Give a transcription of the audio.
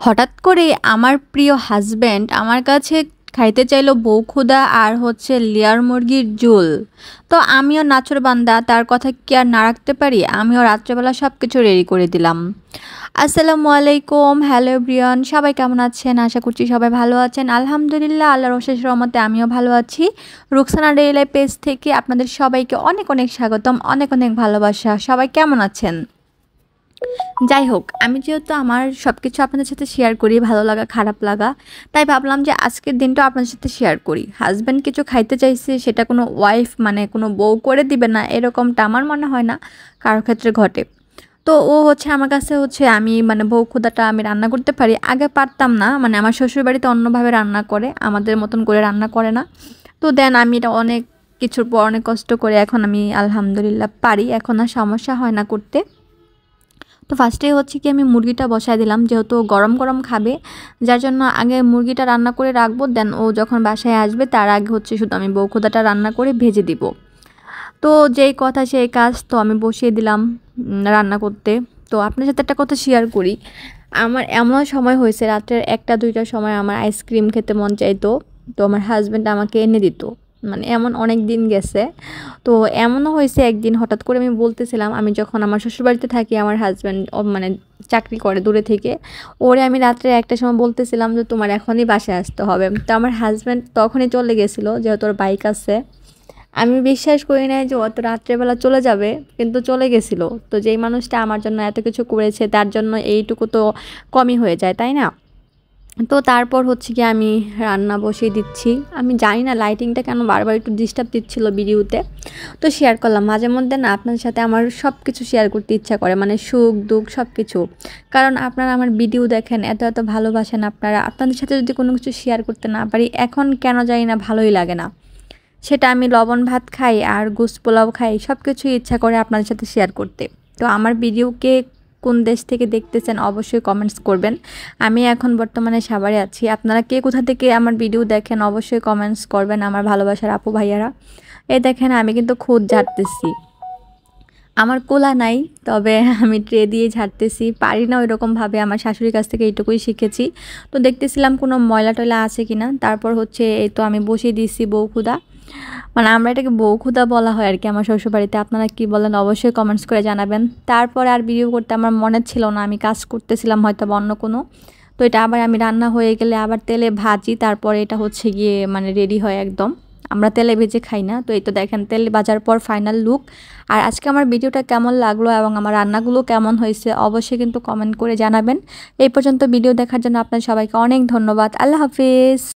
হঠাৎ করে আমার প্রিয় হাজব্যান্ড আমার কাছে খাইতে চাইলো বউখুদা আর হচ্ছে লেয়ার মুরগির ঝোল। তো আমিও নাছোড়বান্দা, তার কথা কি আর না রাখতে পারি। আমিও রাত্রেবেলা সব কিছু রেডি করে দিলাম। আসসালামু আলাইকুম, হ্যালো এভরিওয়ান, সবাই কেমন আছেন? আশা করছি সবাই ভালো আছেন। আলহামদুলিল্লাহ, আল্লাহর অশেষ রহমতে আমিও ভালো আছি। রুকসানা ডেইলি লাইফ পেজ থেকে আপনাদের সবাইকে অনেক অনেক স্বাগতম, অনেক অনেক ভালোবাসা। সবাই কেমন আছেন? যাই হোক, আমি যেহেতু আমার সব কিছু আপনাদের সাথে শেয়ার করি, ভালো লাগা খারাপ লাগা, তাই ভাবলাম যে আজকের দিনটা আপনাদের সাথে শেয়ার করি। হাজব্যান্ড কিছু খাইতে চাইছে, সেটা কোনো ওয়াইফ মানে কোনো বউ করে দিবে না এরকমটা আমার মনে হয় না কারোর ক্ষেত্রে ঘটে। তো ও হচ্ছে আমার কাছে হচ্ছে আমি মানে বউ খোদাটা আমি রান্না করতে পারি, আগে পারতাম না। মানে আমার শ্বশুরবাড়িতে অন্যভাবে রান্না করে, আমাদের মতন করে রান্না করে না। তো দেন আমি এটা অনেক কিছুর পর অনেক কষ্ট করে এখন আমি আলহামদুলিল্লাহ পারি, এখন আর সমস্যা হয় না করতে। তো ফার্স্টেই হচ্ছে কি আমি মুরগিটা বসায় দিলাম, যেহেতু গরম গরম খাবে, যার জন্য আগে মুরগিটা রান্না করে রাখবো। দেন ও যখন বাসায় আসবে তার আগে হচ্ছে শুধু আমি বউখোদাটা রান্না করে ভেজে দিব। তো যেই কথা সেই কাজ, তো আমি বসিয়ে দিলাম রান্না করতে। তো আপনার সাথে একটা কথা শেয়ার করি। আমার এমন সময় হয়েছে রাত্রের 1টা 2টার সময় আমার আইসক্রিম খেতে মন চাইতো, তো আমার হাজব্যান্ড আমাকে এনে দিত। মানে এমন অনেক দিন গেছে। তো এমনও হয়েছে একদিন হঠাৎ করে আমি বলতেছিলাম, আমি যখন আমার শ্বশুরবাড়িতে থাকি, আমার হাজব্যান্ড মানে চাকরি করে দূরে থেকে, ওরে আমি রাত্রে 1টার সময় বলতেছিলাম যে তোমার এখনই বাসায় আসতে হবে। তো আমার হাজব্যান্ড তখনই চলে গেছিলো, যেহেতু ওর বাইক আছে। আমি বিশ্বাস করি নাই যে অত রাত্রেবেলা চলে যাবে, কিন্তু চলে গেছিলো। তো যেই মানুষটা আমার জন্য এত কিছু করেছে, তার জন্য এইটুকু তো কমই হয়ে যায়, তাই না? তো তারপর হচ্ছে কি আমি রান্না বসিয়ে দিচ্ছি। আমি জানি না লাইটিংটা কেন বারবার একটু ডিস্টার্ব দিচ্ছিল ভিডিওতে। তো শেয়ার করলাম, মাঝে মধ্যে না আপনাদের সাথে আমার সব কিছু শেয়ার করতে ইচ্ছা করে, মানে সুখ দুঃখ সব কিছু। কারণ আপনারা আমার ভিডিও দেখেন, এত এত ভালোবাসেন আপনারা, আপনাদের সাথে যদি কোনো কিছু শেয়ার করতে না পারি এখন কেন জানি না ভালোই লাগে না। সেটা আমি লবণ ভাত খাই আর গোস পোলাও খাই, সব কিছুই ইচ্ছা করে আপনাদের সাথে শেয়ার করতে। তো আমার ভিডিওকে কোন দেশ থেকে দেখতেছেন অবশ্যই কমেন্টস করবেন। আমি এখন বর্তমানে সাভারে আছি, আপনারা কে কোথা থেকে আমার ভিডিও দেখেন অবশ্যই কমেন্টস করবেন আমার ভালোবাসার আপু ভাইয়ারা। এই দেখেন আমি কিন্তু খুদ ঝাড়তেছি, আমার কোলা নাই, তবে আমি ট্রে দিয়ে ঝাড়তেছি, পারি না ওইরকমভাবে, আমার শাশুড়ির কাছ থেকে এইটুকুই শিখেছি। তো দেখতেছিলাম কোনো ময়লা টয়লা আছে কিনা। তারপর হচ্ছে এই তো আমি বসিয়ে দিয়েছি বউখুদা, মানে আমরা এটাকে বউখুদা বলা হয় আর কি আমার শ্বশুরবাড়িতে। আপনারা কি বলেন অবশ্যই কমেন্টস করে জানাবেন। তারপর আর ভিডিও করতে আমার মনে ছিল না, আমি কাজ করতেছিলাম হয়তো বা অন্য কোনো। তো এটা আবার আমি রান্না হয়ে গেলে আবার তেলে ভাজি, তারপরে এটা হচ্ছে গিয়ে মানে রেডি হয় একদম। আমরা তেলে ভেজে খাই না। তো এই তো দেখেন তেলে ভাজার পর ফাইনাল লুক। আর আজকে আমার ভিডিওটা কেমন লাগলো এবং আমার রান্নাগুলো কেমন হয়েছে অবশ্যই কিন্তু কমেন্ট করে জানাবেন। এই পর্যন্ত ভিডিও দেখার জন্য আপনার সবাইকে অনেক ধন্যবাদ। আল্লাহ হাফিজ।